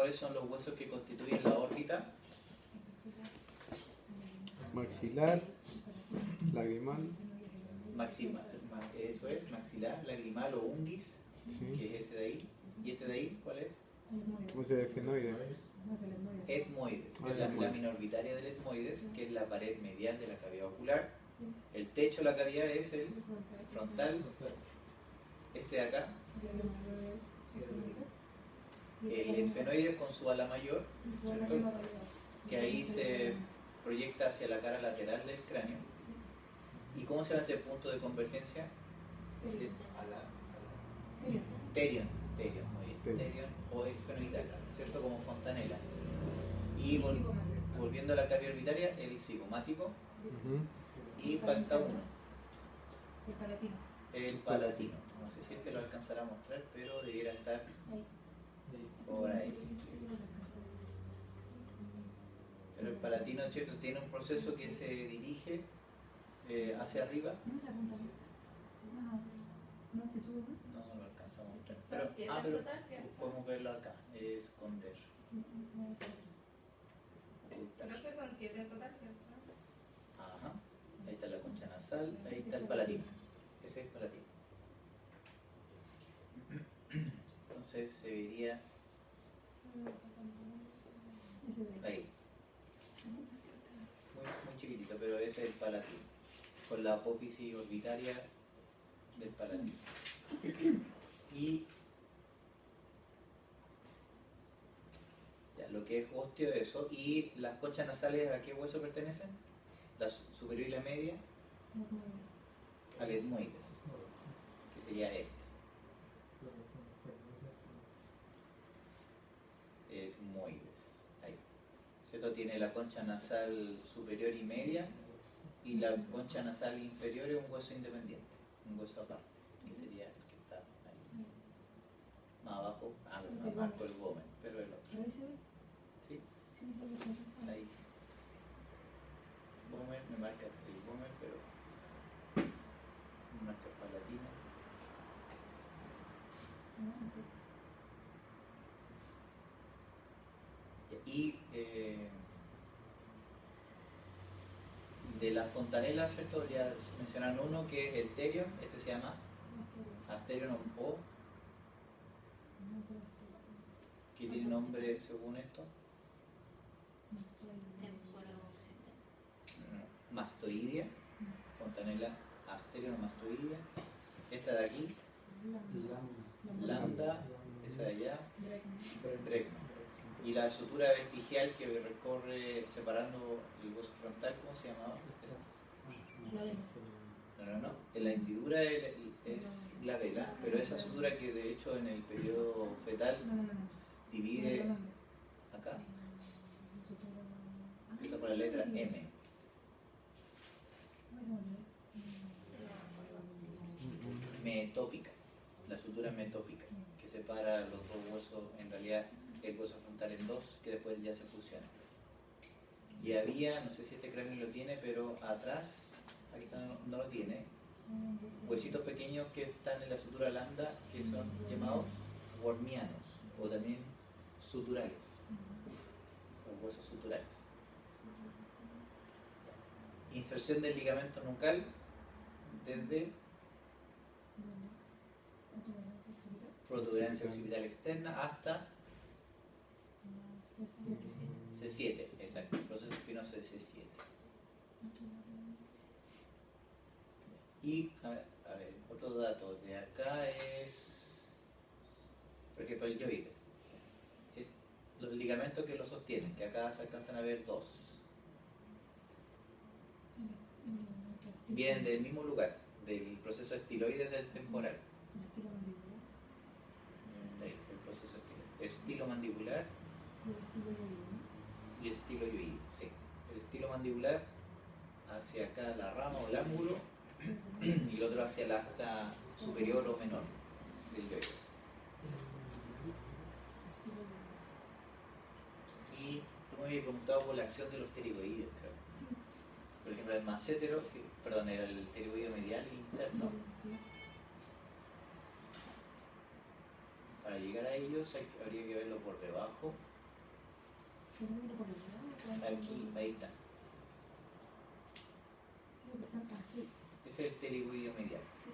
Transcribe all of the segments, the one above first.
¿cuáles son los huesos que constituyen la órbita? Maxilar, lagrimal. Eso es, maxilar, lagrimal o unguis, Sí. que es ese de ahí. ¿Y este de ahí cuál es? O sea, efenoide. Etmoides, Ah, es la etmoides. lámina orbitaria del etmoides, que es la pared medial de la cavidad ocular. El techo de la cavidad es el frontal, este de acá, el esfenoide con su ala mayor, ¿cierto? Que ahí se proyecta hacia la cara lateral del cráneo. ¿Y cómo se llama ese punto de convergencia? Terion, muy bien, terion o esfenoidal, ¿cierto? Como fontanela. Y volviendo a la cavidad orbitaria, el cigomático. Ujú. Y falta uno, El palatino. el palatino. No sé si este lo alcanzará a mostrar, pero debiera estar por ahí. Pero el palatino, ¿cierto? Tiene un proceso que se dirige hacia arriba. No se apunta abierta. No se sube, ¿no? No lo alcanza a mostrar. Son 7 en pero total, ¿cierto? podemos verlo acá. Esconder. Ocultar. Creo que son 7 en total, ¿cierto? Ajá. Ahí está la concha nasal, ahí está el palatino. Ese es el palatino. Entonces se vería ahí. Muy chiquitito, pero ese es el palatino. Con la apófisis orbitaria del palatino. Y ya, lo que es ósteo, eso. ¿Y las conchas nasales a qué hueso pertenecen? La superior y la media al etmoides, que sería este. Etmoides, ahí. ¿Cierto? Tiene la concha nasal superior y media, y la concha nasal inferior es un hueso independiente, un hueso aparte, que sería el que está ahí. Más abajo, más marco el gómen, pero el otro. ¿Sí? Ahí sí. Gómen, me marca el gómen, pero me marca el palatino. Y de la fontanela, ¿cierto? Ya mencionaron uno que es el terion, este se llama asterion o que tiene nombre según esto, mastoidea, fontanela asterion o mastoidea. Esta de aquí, lambda, esa de allá, brecma. Y la sutura vestigial que recorre separando el hueso frontal, ¿cómo se llamaba? No. La hendidura es la vela, pero esa sutura que de hecho en el periodo fetal divide acá, empieza por la letra M. Metópica, la sutura metópica, que separa los dos huesos, en realidad el hueso frontal en dos, que después ya se fusiona. Y había, no sé si este cráneo lo tiene, pero atrás, aquí está, no lo tiene, huesitos pequeños que están en la sutura lambda, que son llamados wormianos, o también suturales, o huesos suturales. Inserción del ligamento nucal desde protuberancia occipital externa hasta C7, exacto, el proceso espinoso de C7. Y, a ver, otro dato de acá es, por ejemplo, el yoides. Los ligamentos que lo sostienen, que acá se alcanzan a ver dos, vienen del mismo lugar, del proceso estiloide del temporal. El proceso estilo mandibular y estilo yoide, sí. El estilo mandibular hacia acá la rama o el ángulo y el otro hacia el asta superior o menor del yoides. Y tú me habías preguntado por la acción de los pterigoides, creo. Por ejemplo, el massétero, perdón, era el pterigoide medial e interno. Para llegar a ellos habría que verlo por debajo Aquí, ahí está. Así. Ese es el pterigoideo medial. Sí.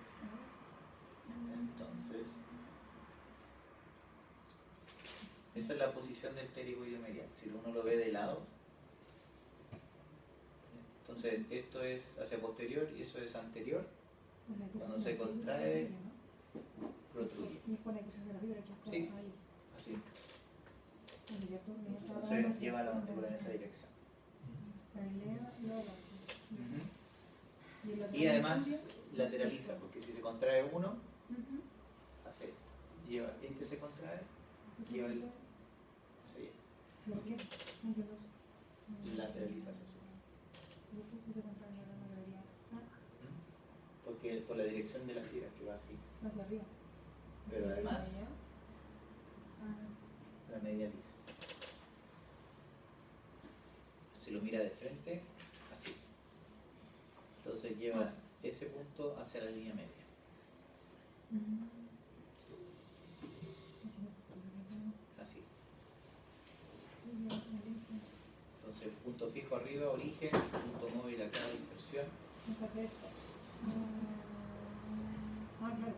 Entonces, esa es la posición del pterigoideo medial. Si uno lo ve de lado, entonces esto es hacia posterior y eso es anterior. Cuando se contrae, protruye. Sí. Así. Entonces lleva la mandíbula en esa dirección. Y además lateraliza, porque si se contrae uno, hace esto. Lleva, este se contrae, lleva el hacia allá. Lateraliza hacia su. Porque por la dirección de la fibra que va así. Hacia arriba. Pero además la medializa. Si lo mira de frente, así. Entonces lleva ese punto hacia la línea media. Así. Entonces punto fijo arriba, origen, punto móvil acá, inserción. Claro.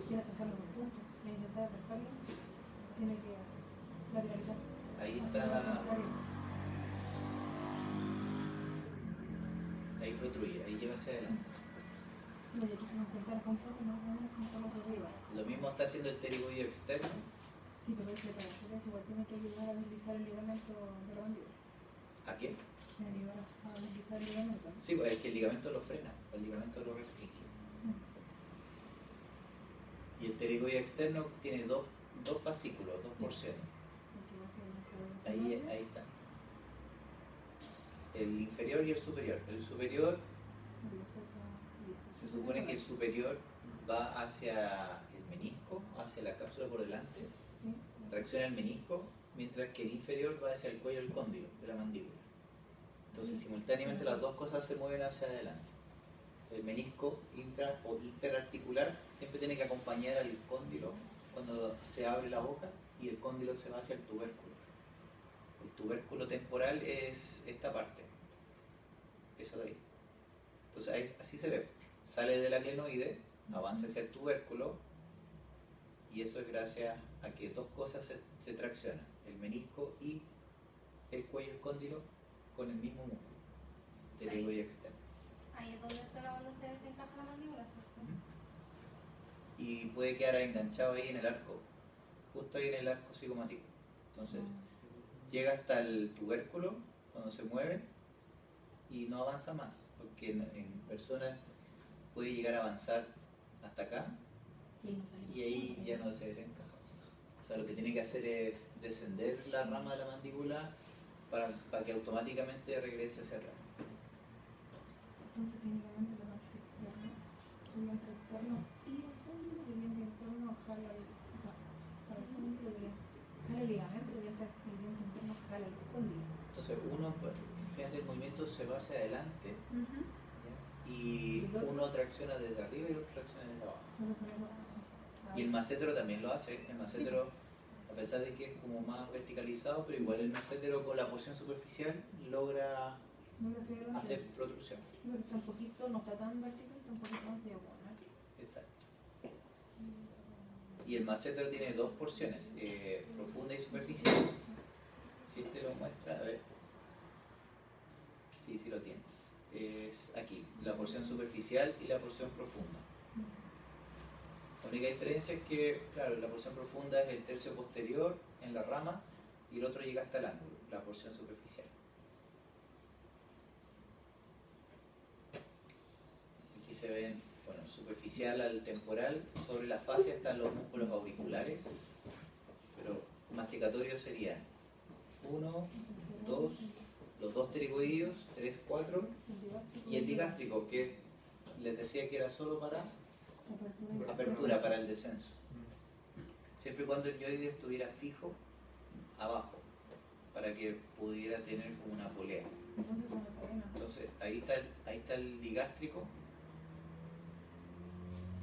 Quiere acercarlo con punto. Y intentar acercarlo, tiene que lateralizar. Ahí Hacia el lado está. contrario. Ahí protruye, ahí lleva hacia adelante. Lo que quiero intentar juntarlo, no juntarlo hacia arriba. Lo mismo está haciendo el pterigoideo externo. Sí, pero es que para hacer eso igual tiene que ayudar a deslizar el ligamento de la mandíbula. ¿A quién? Tiene que ayudar a deslizar el ligamento. Sí, pues es que el ligamento lo frena, el ligamento lo restringe. Y el pterigoideo externo tiene dos fascículos, dos porciones. Ahí está. El inferior y el superior. El superior, se supone que el superior va hacia el menisco, hacia la cápsula por delante, tracciona el menisco, mientras que el inferior va hacia el cuello del cóndilo, de la mandíbula. Entonces simultáneamente las dos cosas se mueven hacia adelante. El menisco intra o interarticular siempre tiene que acompañar al cóndilo cuando se abre la boca y el cóndilo se va hacia el tubérculo. El tubérculo temporal es esta parte, eso de ahí. Entonces así se ve, sale del glenoide, avanza hacia el tubérculo y eso es gracias a que dos cosas se traccionan, el menisco y el cuello del cóndilo con el mismo músculo, pterigoideo externo. Ahí es donde suena cuando se desencaja la mandíbula, ¿cierto? Y puede quedar enganchado ahí en el arco, justo ahí en el arco cigomático. Entonces llega hasta el tubérculo cuando se mueve y no avanza más, porque en personas puede llegar a avanzar hasta acá y ahí ya no se desencaja. O sea, lo que tiene que hacer es descender la rama de la mandíbula para que automáticamente regrese hacia atrás. Entonces técnicamente la parte externa, el vientre externo tira el cóndilo y el vientre interno jala el, o sea, para el cóndilo jala el ligamento, el vientre interno jala el cóndilo. Entonces uno, fíjate, el movimiento se va hacia adelante, ¿ya? Y uno tracciona desde arriba y el otro tracciona desde abajo. Entonces son esos pasos. Y el macétero también lo hace. El macétero, a pesar de que es como más verticalizado, pero igual el macétero con la porción superficial logra hacer protrusión. Pero está un poquito, no está tan vertical, está un poquito más diagonal. Exacto. Y el macétero tiene dos porciones, profunda y superficial. Si este lo muestra, a ver. Sí, sí lo tiene. Es aquí, la porción superficial y la porción profunda. La única diferencia es que, claro, la porción profunda es el tercio posterior en la rama y el otro llega hasta el ángulo, la porción superficial. Aquí se ven, bueno, superficial al temporal, sobre la fascia están los músculos auriculares, pero masticatorios serían 1, 2, los dos pterigoideos, 3, 4 y el digástrico, que les decía que era solo para apertura, para el descenso. Siempre y cuando el yoide estuviera fijo abajo, para que pudiera tener como una polea. Entonces son las cadenas. Entonces ahí está el digástrico.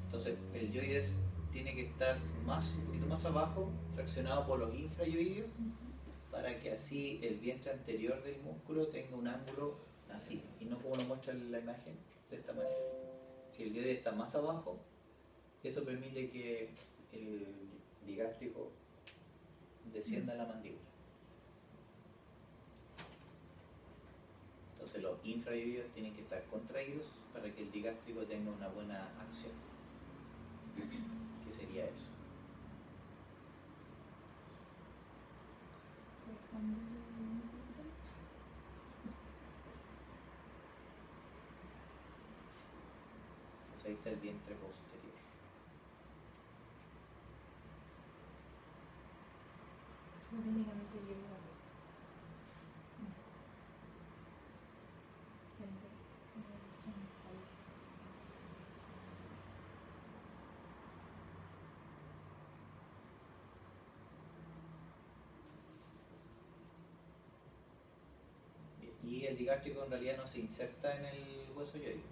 Entonces el yoides tiene que estar un poquito más abajo, traccionado por los infrayoideos, para que así el vientre anterior del músculo tenga un ángulo así, y no como lo muestra la imagen, de esta manera. Si el dioide está más abajo, eso permite que el digástrico descienda a la mandíbula. Entonces los infrayoides tienen que estar contraídos para que el digástrico tenga una buena acción. ¿Qué sería eso? Entonces ahí está el vientre posterior. Técnicamente yo iba a hacer. Y el digástrico en realidad no se inserta en el hueso yoico.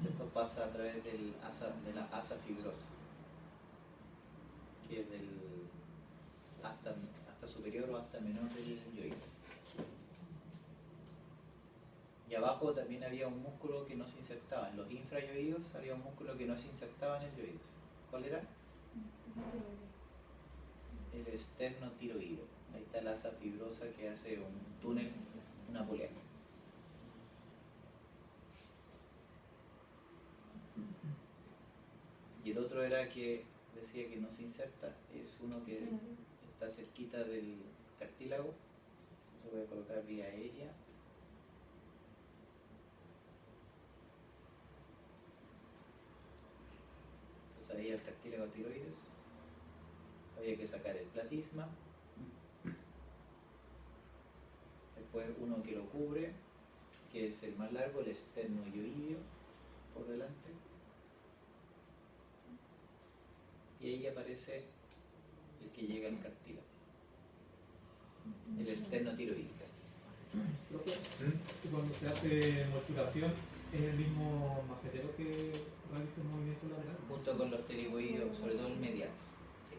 Esto pasa a través de la asa fibrosa, que es del hasta superior o hasta menor del yoides. Y abajo también había un músculo que no se insertaba. En los infrayoides había un músculo que no se insertaba en el yoides. ¿Cuál era? El esternotiroideo. Ahí está la asa fibrosa que hace un túnel, una polea. Y el otro era que decía que no se inserta, es uno que está cerquita del cartílago. Entonces voy a colocar vía aérea. Entonces ahí el cartílago tiroides. Había que sacar el platisma. Después uno que lo cubre, que es el más largo, el esternoioideo, por delante. Y ahí aparece el que llega al cartílago, el esternotiroideo. Profe, cuando se hace molturación, ¿es el mismo macetero que realiza el movimiento lateral? Junto con los pterigoideos, sobre todo el mediano. Sí.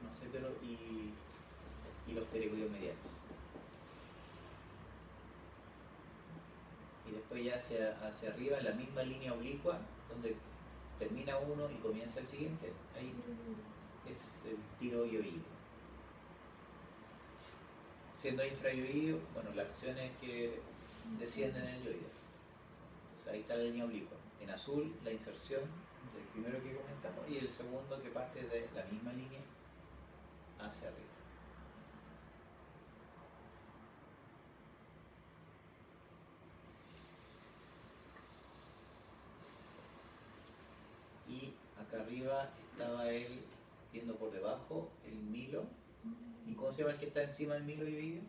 Macetero y los pterigoideos medianos. Y después ya hacia arriba, en la misma línea oblicua, donde termina uno y comienza el siguiente, ahí es el tiroioideo. Siendo infrayoideo, bueno, la acción es que descienden en el yoideo. Entonces ahí está la línea oblicua. En azul, la inserción del primero que comentamos y el segundo que parte de la misma línea hacia arriba. Y acá arriba estaba él viendo por debajo el milo. ¿Y cómo se llama el que está encima del milo yoideo?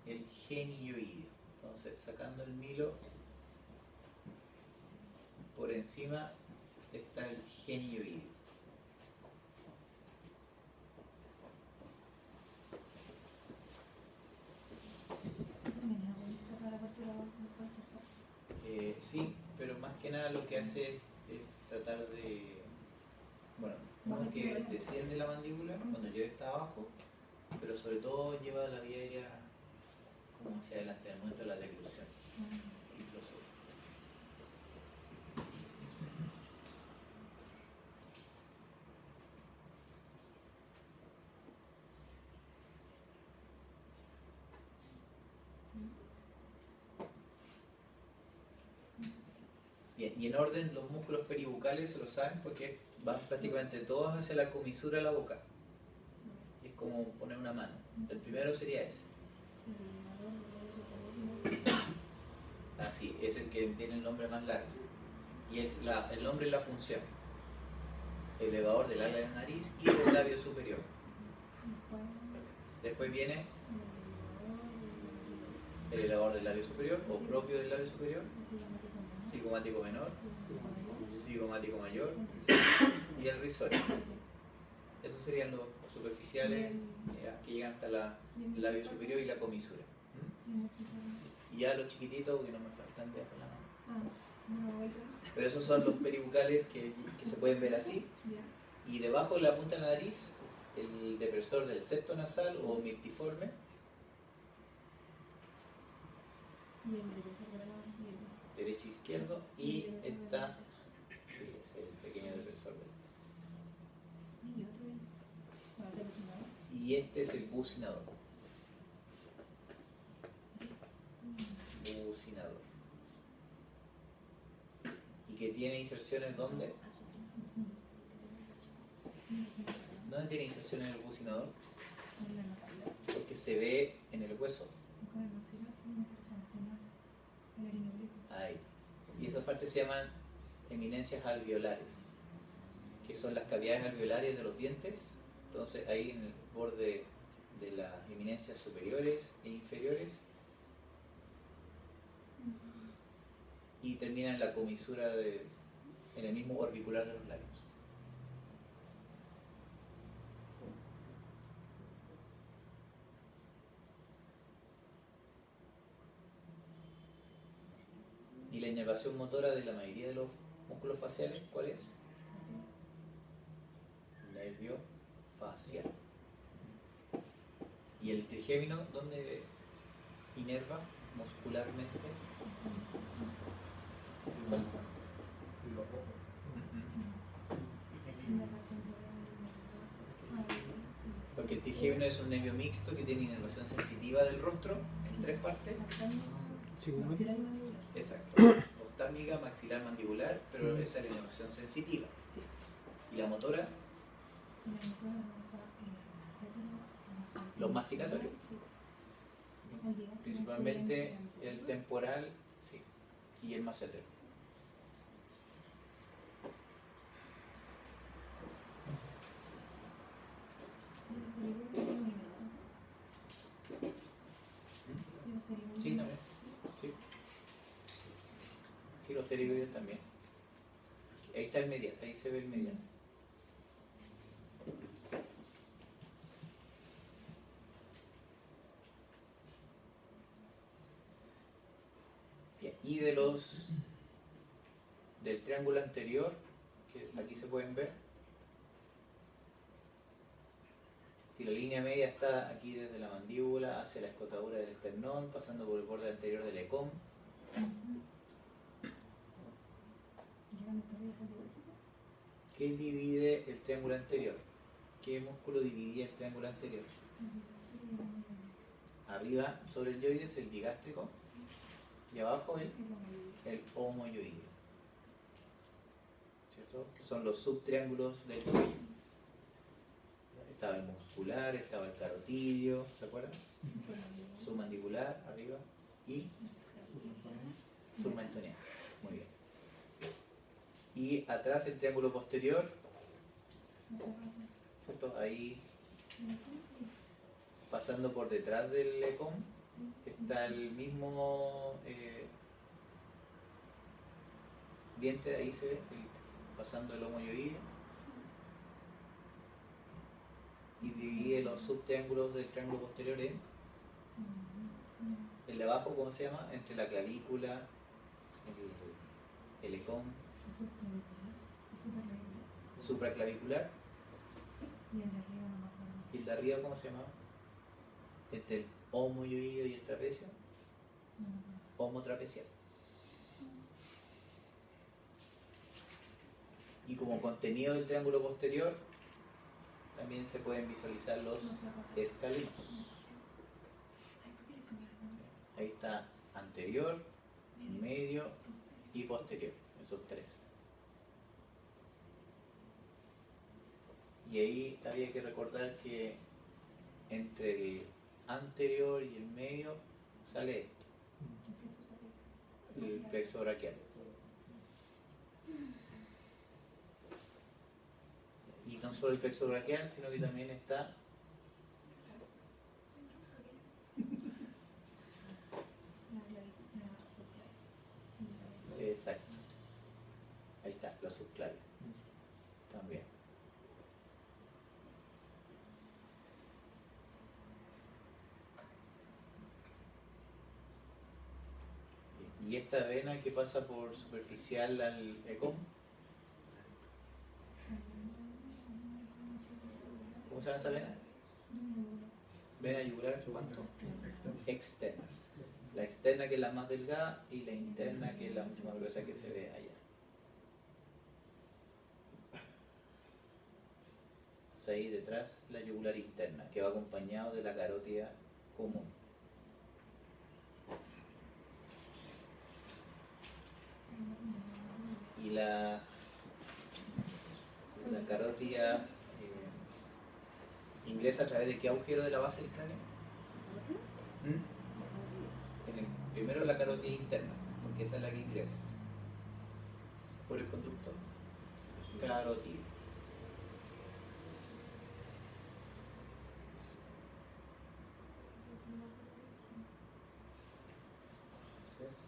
El genioideo. Entonces, sacando el milo, por encima está el genioideo. Sí, pero más que nada lo que hace es tratar de, bueno, uno que desciende la mandíbula cuando yo está abajo, pero sobre todo lleva la vía aérea como hacia adelante al momento de la deglución. Incluso. Bien, y en orden los músculos peribucales se lo saben porque van prácticamente todos hacia la comisura de la boca. Es como poner una mano. El primero sería ese. Así, es el que tiene el nombre más largo. Y el nombre es la función. Elevador del ala de la nariz y del labio superior. Después viene el elevador del labio superior o propio del labio superior, cigomático menor, cigomático mayor y el risorio. Esos serían los superficiales que llegan hasta el labio superior y la comisura. Y ya los chiquititos que no me faltan de la mano. Pero esos son los peribucales que se pueden ver así. Y debajo de la punta de la nariz el depresor del septo nasal o miltiforme, Y el derecho de la mano. derecho e izquierdo, y está, sí, es el pequeño depresor. Y otro ahí. Para hacer el chingado. Y este es el bucinador. Bucinador. Y que tiene inserciones ¿dónde? ¿Dónde tiene inserciones el bucinador? En la maxilar. Porque se ve en el hueso. Con el maxilar tiene una sección final. El erinocleco. Ahí. Y esas partes se llaman eminencias alveolares, que son las cavidades alveolares de los dientes. Entonces ahí en el borde de las eminencias superiores e inferiores, y termina en la comisura en el mismo orbicular de los labios. Y la inervación motora de la mayoría de los músculos faciales, ¿cuál es? Así. Nervio facial. ¿Y el trigémino dónde inerva muscularmente? Porque el trigémino es un nervio mixto que tiene inervación sensitiva del rostro en tres partes. Sí, ¿cómo es? Exacto. Oftálmica, maxilar, mandibular, pero esa es la inervación sensitiva. ¿Y la motora? Los masticatorios. Principalmente el temporal, sí, y el macetero. Sí, también. Sí. Sí, los pterigoides también. Ahí está el mediano, ahí se ve el mediano. Bien, y del triángulo anterior, que aquí se pueden ver, si la línea media está aquí desde la mandíbula hacia la escotadura del esternón, pasando por el borde anterior del ecom, ¿qué divide el triángulo anterior? ¿Qué músculo dividía el triángulo anterior? Arriba sobre el yoides el digástrico y abajo el homoyoide, ¿cierto? Que son los subtriángulos del cuello. Estaba el muscular, estaba el carotidio, ¿se acuerdan? Submandibular arriba y submentoniano. Muy bien. Y atrás el triángulo posterior, ¿cierto? Ahí pasando por detrás del ecom está el mismo diente, ahí se ve, pasando el homoyoide, y divide los subtriángulos del triángulo posterior en el de abajo, ¿cómo se llama? Entre la clavícula, el ecom, supraclavicular, y el de arriba, ¿cómo se llama? Entre el homoyoide y el trapecio, homotrapecial. Y como contenido del triángulo posterior, también se pueden visualizar los escalinos. Ahí está anterior, medio y posterior, esos tres. Y ahí había que recordar que entre el anterior y el medio sale esto, el plexo braquial. Y no solo el plexo braquial, sino que también está exacto. Ahí está, la subclavia. También. Y esta vena que pasa por superficial al ecom, ¿cómo se se llama esa vena? Vena yugular, ¿cuánto? Externa. La externa, que es la más delgada, y la interna, que es la mucho más gruesa, que se ve allá. Entonces ahí detrás la yugular interna, que va acompañado de la carótida común. Y la carótida ingresa a través de qué agujero de la base del cráneo. Primero la carótida interna, porque esa es la que ingresa por el conducto carótido. Entonces,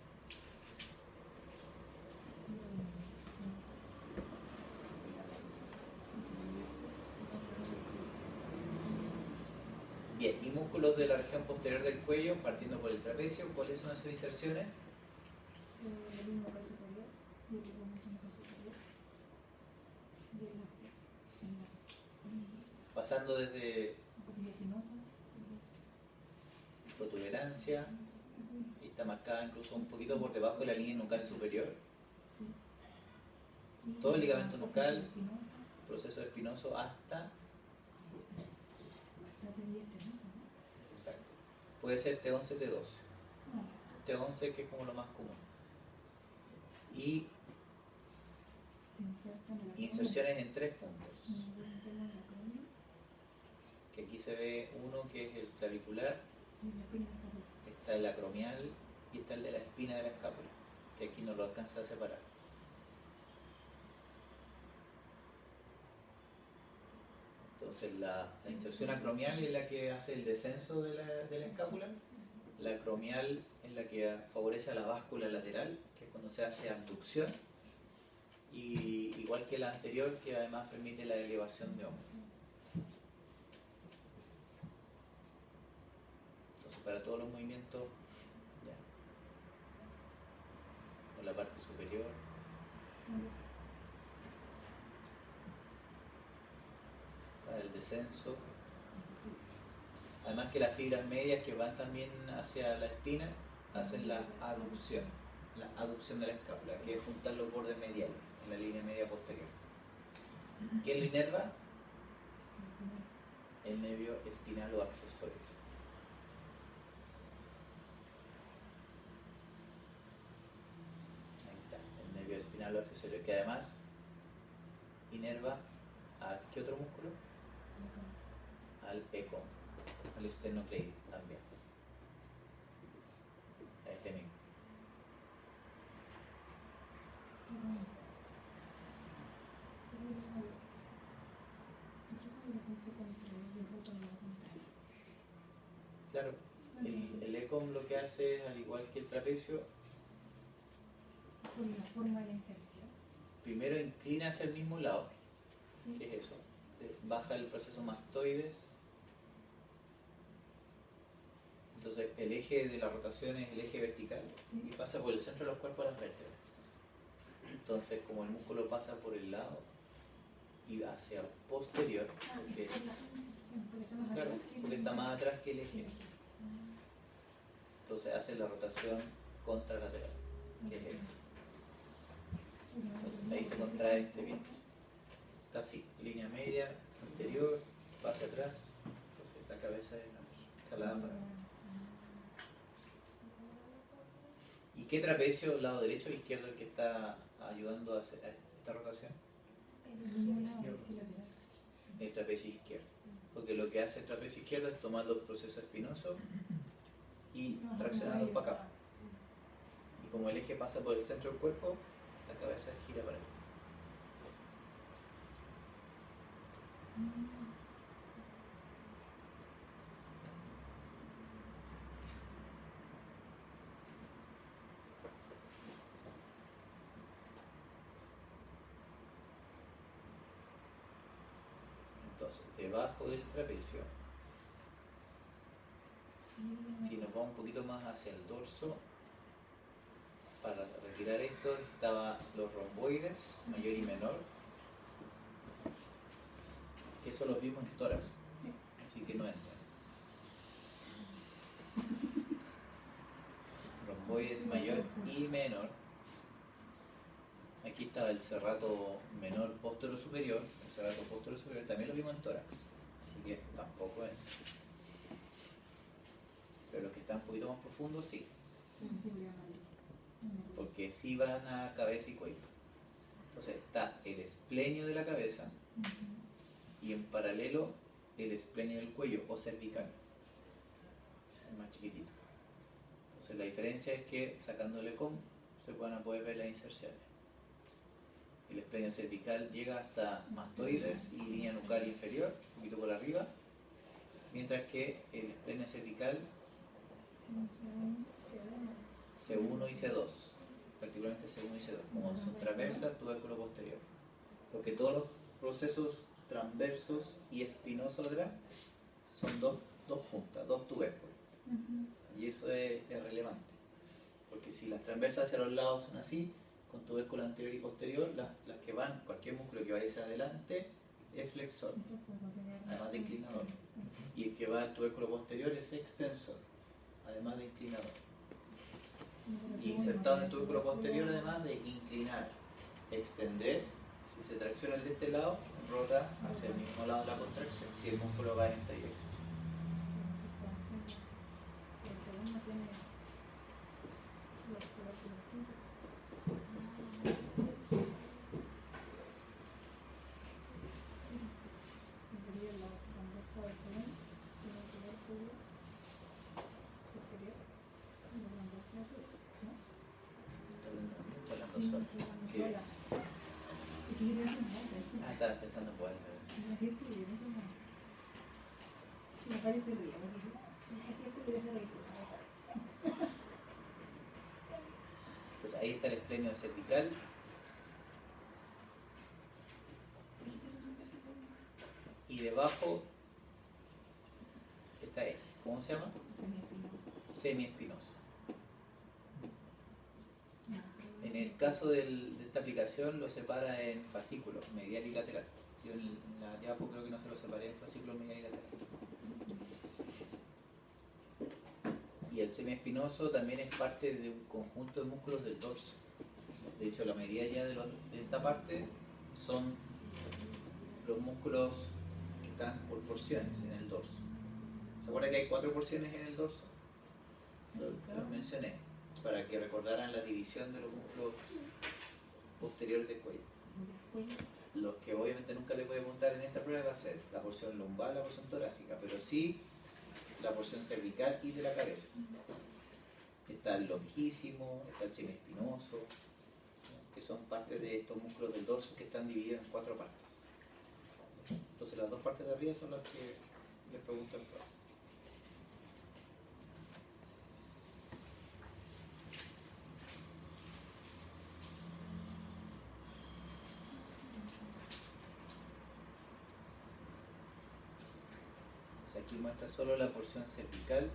bien, y músculos de la región posterior del cuello, partiendo por el trapecio, ¿cuáles son sus inserciones? El lumbar superior y el lumbar superior. Pasando desde protuberancia, y está marcada incluso un poquito por debajo de la línea nucal superior. Todo el ligamento nucal, proceso espinoso hasta... Exacto. Puede ser T11, T12. T11, que es como lo más común. Y inserciones en 3 puntos. Que aquí se ve uno que es el clavicular, está el acromial y está el de la espina de la escápula, que aquí no lo alcanza a separar. Entonces la inserción acromial es la que hace el descenso de la escápula. La acromial es la que favorece a la báscula lateral, que es cuando se hace abducción, y igual que la anterior, que además permite la elevación de hombro. Entonces para todos los movimientos, ya, por la parte superior, para el descenso. Además que las fibras medias que van también hacia la espina hacen la aducción de la escápula, que es juntar los bordes mediales en la línea media posterior. ¿Quién lo inerva? El nervio espinal o accesorio. Ahí está, el nervio espinal o accesorio, que además inerva ¿a qué otro músculo? Al pecón, al esternocleido también. A este mismo. Claro, el ECOM lo que hace es, al igual que el trapecio, Por la forma de la inserción. primero inclina hacia el mismo lado. ¿Qué es eso? Baja el proceso mastoides. Entonces el eje de la rotación es el eje vertical y pasa por el centro de los cuerpos a las vértebras. Entonces, como el músculo pasa por el lado y hacia posterior, porque, claro, porque está más atrás que el eje, entonces hace la rotación contralateral, que es esto. Entonces ahí se contrae este bien. Está así, línea media, anterior, pasa atrás, entonces la cabeza es jalada para abajo. ¿Y qué trapecio, lado derecho o izquierdo, el que está ayudando a hacer esta rotación? El trapecio izquierdo. Porque lo que hace el trapecio izquierdo es tomar los procesos espinosos y traccionarlos para acá. Y como el eje pasa por el centro del cuerpo, la cabeza gira para allá. Entonces, debajo del trapecio, si nos vamos un poquito más hacia el dorso, para retirar esto estaban los romboides, mayor y menor, que eso los vimos en tórax. así que no entra. Romboides mayor y menor. Aquí estaba el serrato menor póstero superior. El serrato póstero superior también lo vimos en tórax, así que tampoco entra. Pero los que están un poquito más profundos sí, porque sí van a cabeza y cuello. Entonces está el esplenio de la cabeza y en paralelo el esplenio del cuello o cervical, el más chiquitito. Entonces la diferencia es que sacándole com se van a poder ver las inserciones. El esplenio cervical llega hasta mastoides y línea nucal inferior, un poquito por arriba, mientras que el esplenio cervical C1 y C2, particularmente C1 y C2, como son transversas, tubérculo posterior. Porque todos los procesos transversos y espinosos atrás son dos puntas, dos tubérculos. Y eso es relevante. Porque si las transversas hacia los lados son así, con tubérculo anterior y posterior, las que van, cualquier músculo que vaya hacia adelante es flexor, además de inclinador. Y el que va al tubérculo posterior es extensor, además de inclinador. Y insertado en el tubérculo posterior, además de inclinar, extender, si se tracciona el de este lado, rota hacia el mismo lado de la contracción, si el músculo va en esta dirección. Estaba pensando en poder. Entonces ahí está el esplenio cervical. Y debajo está este. ¿Cómo se llama? Semiespinoso. En el caso de esta aplicación lo separa en fascículos, medial y lateral. Yo en la diapo creo que no se lo separé en fascículos medial y lateral. Y el semiespinoso también es parte de un conjunto de músculos del dorso. De hecho, la medida ya de esta parte son los músculos que están por porciones en el dorso. ¿Se acuerdan que hay 4 porciones en el dorso? Los mencioné, para que recordaran la división de los músculos posteriores del cuello. Los que obviamente nunca les voy a preguntar en esta prueba va a ser la porción lumbar, la porción torácica, pero sí la porción cervical y de la cabeza. Está el longísimo, está el semiespinoso, ¿no? Que son parte de estos músculos del dorso que están divididos en 4 partes. Entonces las 2 partes de arriba son las que les pregunto en prueba. Aquí muestra solo la porción cervical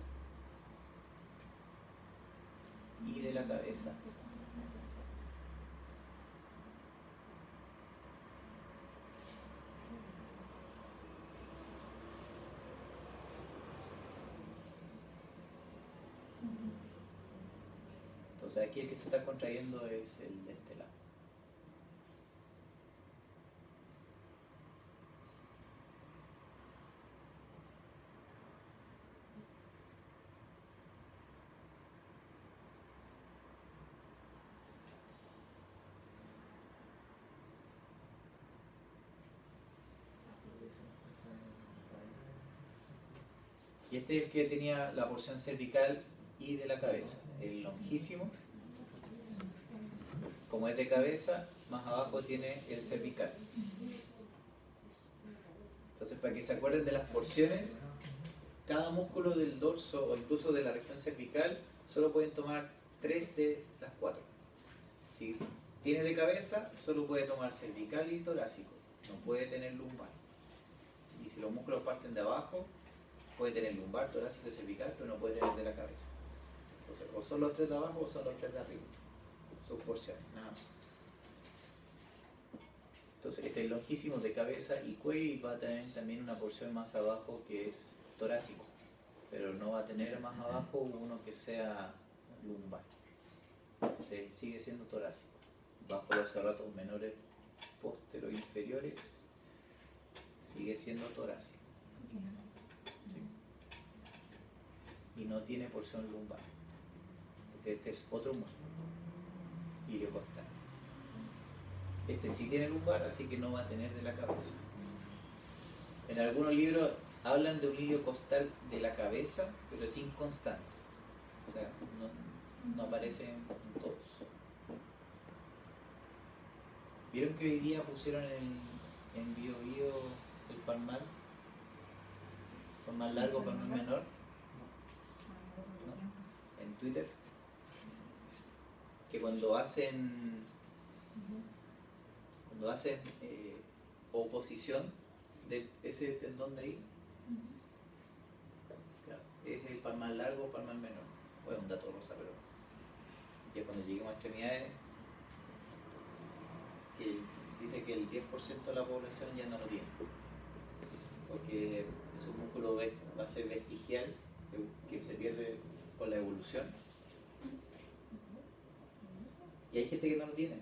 y de la cabeza. Entonces aquí el que se está contrayendo es el de este lado. Y este es el que tenía la porción cervical y de la cabeza, el longísimo. Como es de cabeza, más abajo tiene el cervical. Entonces, para que se acuerden de las porciones, cada músculo del dorso o incluso de la región cervical solo pueden tomar 3 de las 4. Si tiene de cabeza, solo puede tomar cervical y torácico, no puede tener lumbar. Y si los músculos parten de abajo, puede tener lumbar, torácico y cervical, pero no puede tener de la cabeza. Entonces, o son los 3 de abajo o son los 3 de arriba. Sus porciones, nada más. Entonces este es longísimo de cabeza y cuello y va a tener también una porción más abajo que es torácico, pero no va a tener más abajo uno que sea lumbar. Sigue siendo torácico. Bajo los serratos menores postero inferiores sigue siendo torácico. ¿Sí? Y no tiene porción lumbar, porque este es otro músculo, iliocostal. Este sí tiene lumbar, así que no va a tener de la cabeza. En algunos libros hablan de un ilio costal de la cabeza, pero es inconstante. O sea, no aparece en todos. ¿Vieron que hoy día pusieron en Bio el palmar? ¿Palmar largo, palmar menor? ¿No? En Twitter. Que cuando hacen oposición de ese tendón de ahí, claro, es el palmar largo o palmar menor. Bueno, un dato rosa, pero ya cuando lleguemos a extremidades, que dice que el 10% de la población ya no lo tiene, porque su músculo va a ser vestigial, que se pierde con la evolución, y hay gente que no lo tiene.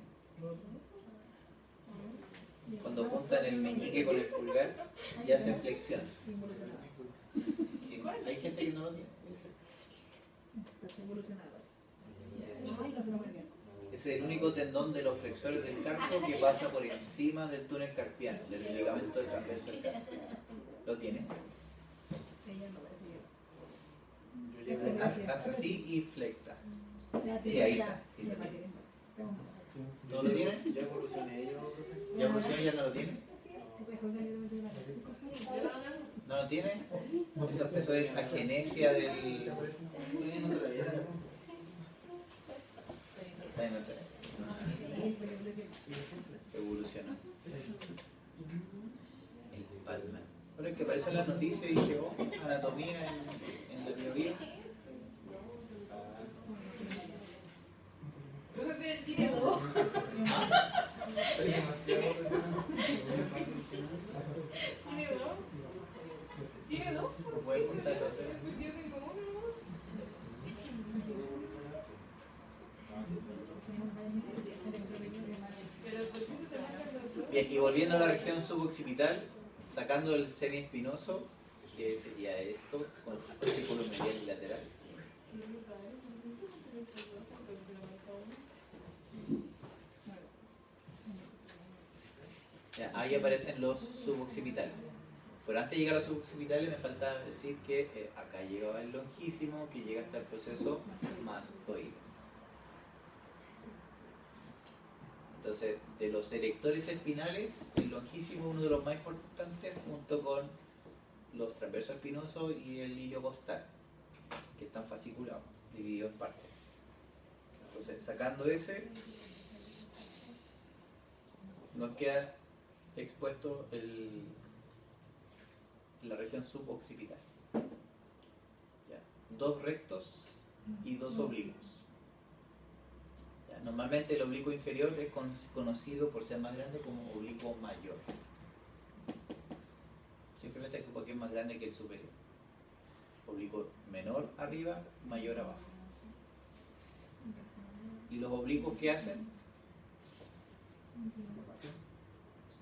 Cuando juntan el meñique con el pulgar y hacen flexión. Sí, hay gente que no lo tiene. Ese es el único tendón de los flexores del carpo que pasa por encima del túnel carpiano, del ligamento del transverso del carpo. ¿Lo tiene? Hace así y flecta. Sí, ahí está. Sí, lo tiene. ¿No lo tiene? Ya evolucioné yo, profe. ¿Ya evolucionó y ya no lo tiene? ¿No lo tiene? Eso es agenesia del... Está en otra. Evolucionó. El palmar. Bueno, es que aparece en las noticias y dije, oh, anatomía en la biología. Tiene dos. Estoy demasiado presionado. Tiene dos. ¿Puedes contarlo? Yo tengo uno. Bien, y volviendo a la región suboccipital, sacando el semiespinoso, que sería esto, con el fascículo medial y lateral. Ya, ahí aparecen los suboccipitales. Pero antes de llegar a los suboccipitales me falta decir que acá llegaba el longísimo, que llega hasta el proceso mastoides. Entonces, de los erectores espinales, el longísimo es uno de los más importantes, junto con los transversos espinosos y el ilio costal, que están fasciculados, divididos en partes. Entonces, sacando ese, nos queda expuesto la región suboccipital. ¿Ya? Dos rectos y dos oblicuos. ¿Ya? Normalmente el oblicuo inferior es conocido por ser más grande como oblicuo mayor. Simplemente porque es más grande que el superior. Oblicuo menor arriba, mayor abajo. ¿Y los oblicuos qué hacen?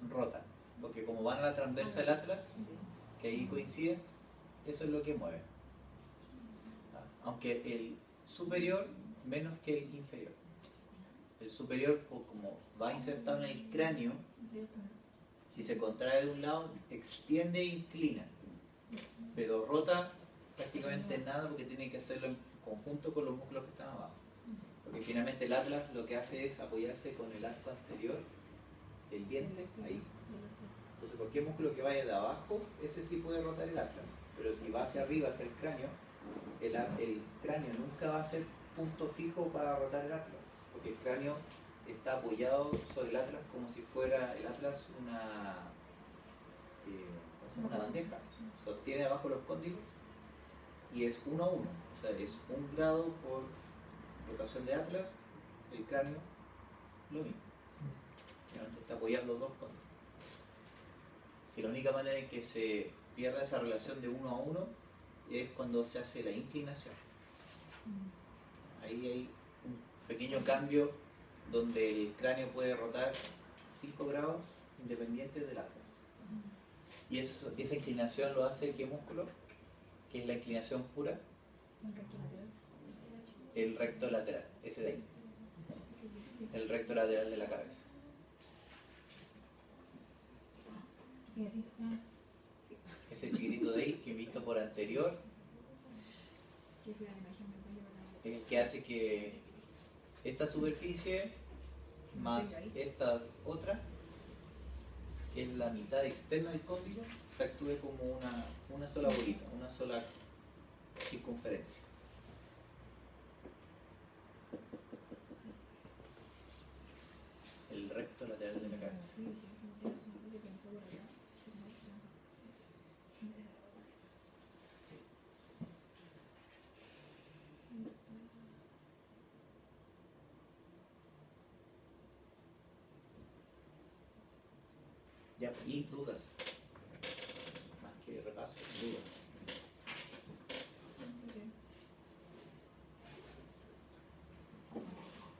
Rotan, porque como van a la transversa del atlas, que ahí coinciden, eso es lo que mueve. Aunque el superior menos que el inferior. El superior, como va insertado en el cráneo, si se contrae de un lado, extiende e inclina, pero rota prácticamente nada porque tiene que hacerlo en conjunto con los músculos que están abajo. Porque finalmente el atlas lo que hace es apoyarse con el arco anterior, el diente, ahí. Entonces cualquier músculo que vaya de abajo, ese sí puede rotar el atlas. Pero si va hacia arriba, hacia el cráneo nunca va a ser punto fijo para rotar el atlas. Porque el cráneo está apoyado sobre el atlas como si fuera el atlas una bandeja. Sostiene abajo los cóndilos y es 1 a 1. O sea, es 1 grado por rotación de atlas, el cráneo lo mismo. Está apoyando los dos cóndilos. Si la única manera en que se pierda esa relación de 1 a 1 es cuando se hace la inclinación. Ahí hay un pequeño cambio donde el cráneo puede rotar 5 grados independientes del atlas. Y esa inclinación lo hace ¿qué músculo? Que es la inclinación pura. El recto lateral, ese de ahí. El recto lateral de la cabeza. Y así, sí. Ese chiquitito de ahí que visto por anterior Que fue la imagen mental es el que hace que esta superficie más esta otra, que es la mitad externa del cóndilo, se actúe como una sola bolita, una sola circunferencia. El recto lateral de la cabeza. Ya, y dudas. Más que repaso, dudas.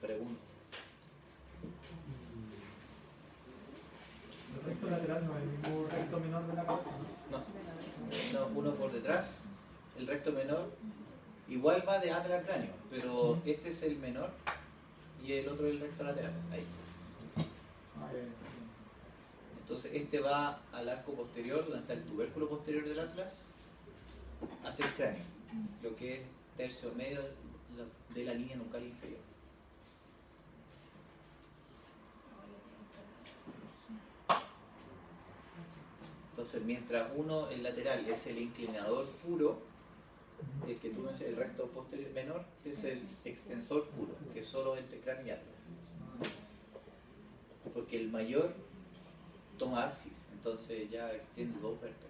Preguntas. El recto lateral no es el mismo recto menor de la cabeza, ¿no? No, uno por detrás, el recto menor, igual va de atrás al cráneo, pero este es el menor y el otro es el recto lateral. Ahí. Entonces este va al arco posterior, donde está el tubérculo posterior del atlas, hacia el cráneo, lo que es tercio medio de la línea nucal inferior. Entonces mientras uno, el lateral, es el inclinador puro, el que tú mencionas, el recto posterior menor, es el extensor puro, que es solo entre cráneo y atlas. Porque el mayor toma axis, entonces ya extiende 2 vértebras.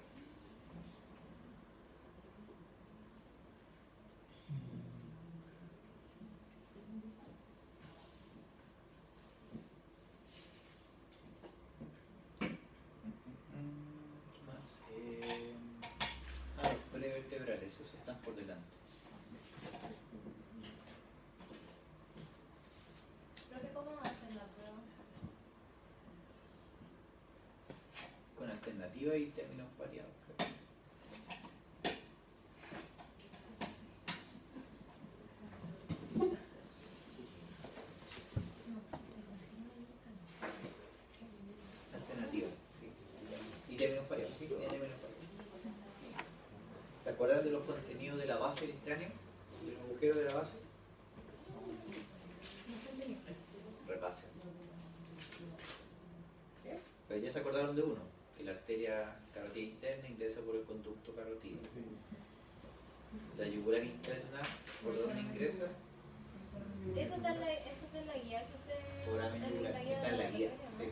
¿Qué más? Los prevertebrales, esos están por delante. Profe, ¿cómo hacen la prueba? Con alternativa y términos variados, creo. Alternativa, sí. Y términos variados, sí, términos variados. ¿Se acuerdan de los contenidos de la base del cráneo? ¿De los agujeros de la base? Repasen. Pero ya se acordaron de uno, que la arteria carotídea interna ingresa por el conducto carotídeo. La yugular interna, ¿por dónde ingresa? Eso está en la guía que usted... Foramen yugular, está en la guía, sí.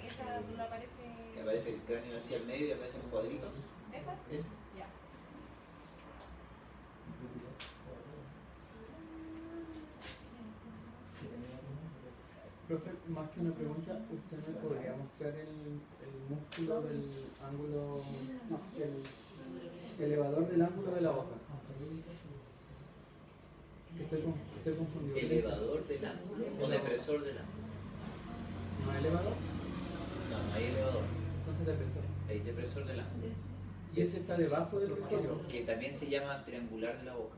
Esa donde aparece... Que aparece el cráneo hacia el medio y aparecen cuadritos. ¿Esa? Ese. Ya. Profe, más que una pregunta, ¿usted me podría mostrar el músculo del ángulo, no, el elevador del ángulo de la boca? Estoy confundido. ¿Elevador del ángulo o depresor del ángulo? ¿No hay elevador? No, no hay elevador, Entonces depresor. hay depresor del ángulo. ¿Y ese está debajo del depresor? Que también se llama triangular de la boca.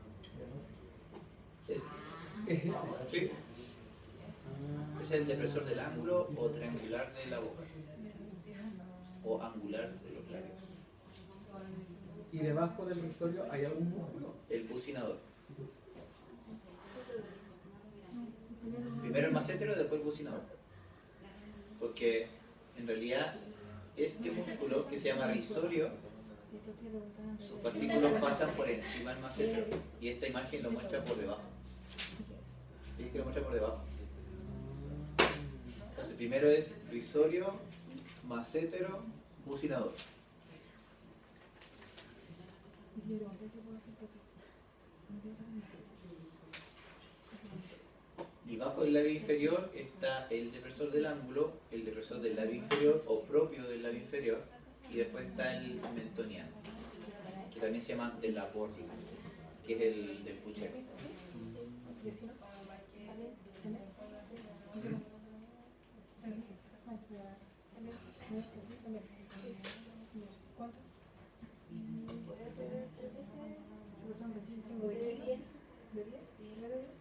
Es, ¿Es ese? sí, Ah, es el depresor del ángulo o triangular de la boca. O angular de los labios. ¿Y debajo del risorio hay algún músculo? El bucinador. Primero el macétero y después el bucinador. Porque en realidad este músculo que se llama risorio, sus fascículos pasan por encima del macétero y esta imagen lo muestra por debajo. Es que lo muestra por debajo. Entonces primero es risorio, macétero, bucinador. Y bajo el labio inferior está el depresor del ángulo, el depresor del labio inferior o propio del labio inferior, Y después está el mentoniano, que también se llama de la borla, que es el del puchero. ¿Cuánto? Tengo de kilo, de 10,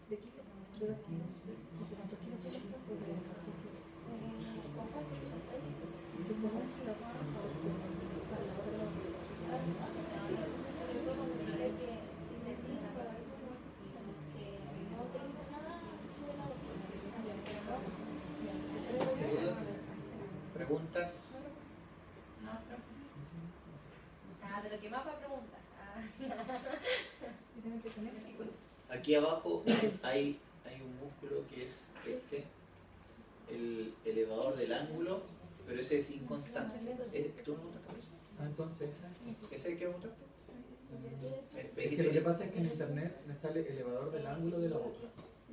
de kilo, de 2 kilos. No sé cuántos kilos tengo, pero de cuántos kilos. Yo por mucho la toda pasa a otro lado. ¿Preguntas? De lo que más va a preguntar. Y tengo que poner Aquí abajo hay un músculo que es este, el elevador del ángulo, pero ese es inconstante. ¿Tú no mostraste eso? Ah, entonces, ¿Ese es el que mostraste? es que lo que pasa es que en internet me sale elevador del ángulo de la boca.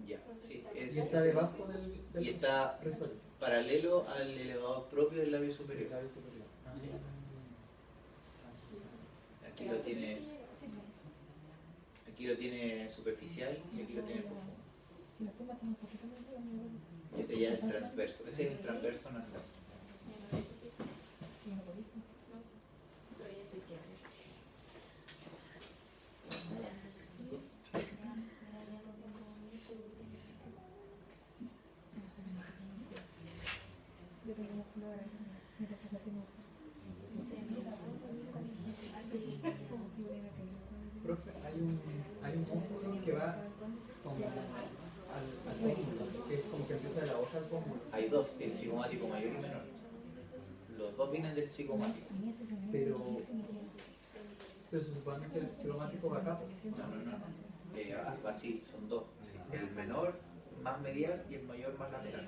Ya, sí. Y está debajo del Y está risorio, paralelo al elevador propio del labio del superior. labio superior. Aquí lo tiene superficial y aquí lo tiene profundo. si la forma está un poquito más grande. Y este ya es el transverso. Ese es el transverso nasal. Yo tengo una flor ahí, mientras que tengo. Profe, hay un músculo que va como al pómulo, que es como que empieza de la boca al pómulo. Hay dos, el cigomático mayor y menor. Los dos vienen del cigomático. Pero se supone que el cigomático va acá. No. Así, son dos. Así. El menor más medial y el mayor más lateral.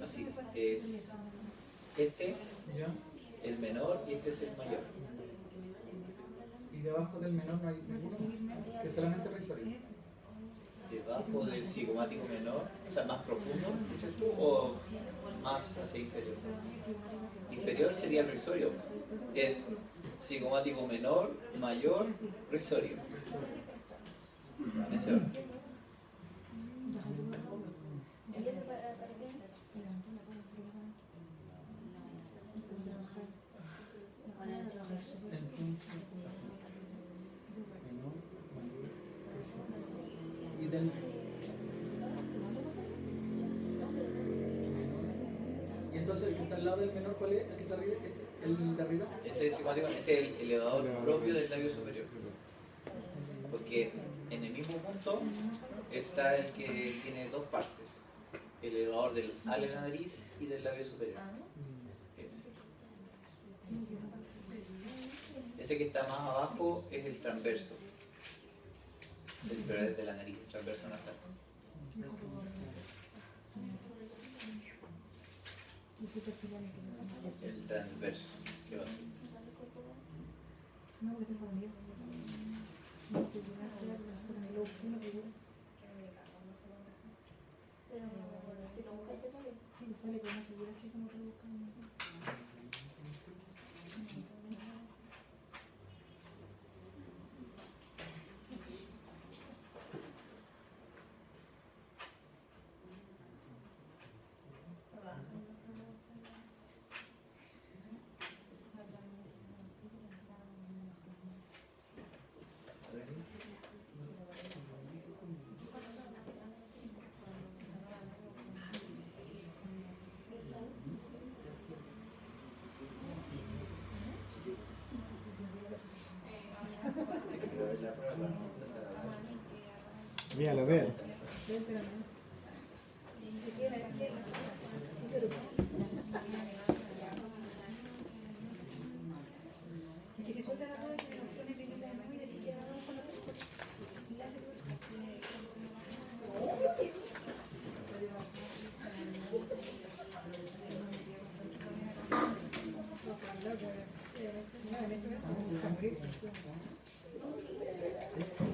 Así es este, ¿Ya? el menor y este es el mayor. Y debajo del menor no hay ninguno más, que solamente el risorio. Debajo del cigomático menor, o sea, más profundo, dices tú, o más hacia inferior. Inferior sería el risorio. Es cigomático menor, mayor, risorio. En ese orden. Y del y entonces el que está al lado del menor, ¿cuál es? ¿El que está arriba? ¿Es el de arriba? Ese es el cigomático, este es el elevador propio del labio superior. Porque en el mismo punto está el que tiene dos partes. El elevador del ala de la nariz y del labio superior. Ese que está más abajo es el transverso. Pero es de la nariz, el transverso nasal. El transverso, que va así. No, porque tengo un día. No, que yo me acuerdo de la luz, no que yo. Sí, que sale con una figura así como que buscan. Véalo, véalo. Sí, pero no. Es que si suelta la rueda, que no pone primero la mano y decir que vamos con la película. Y la hace no,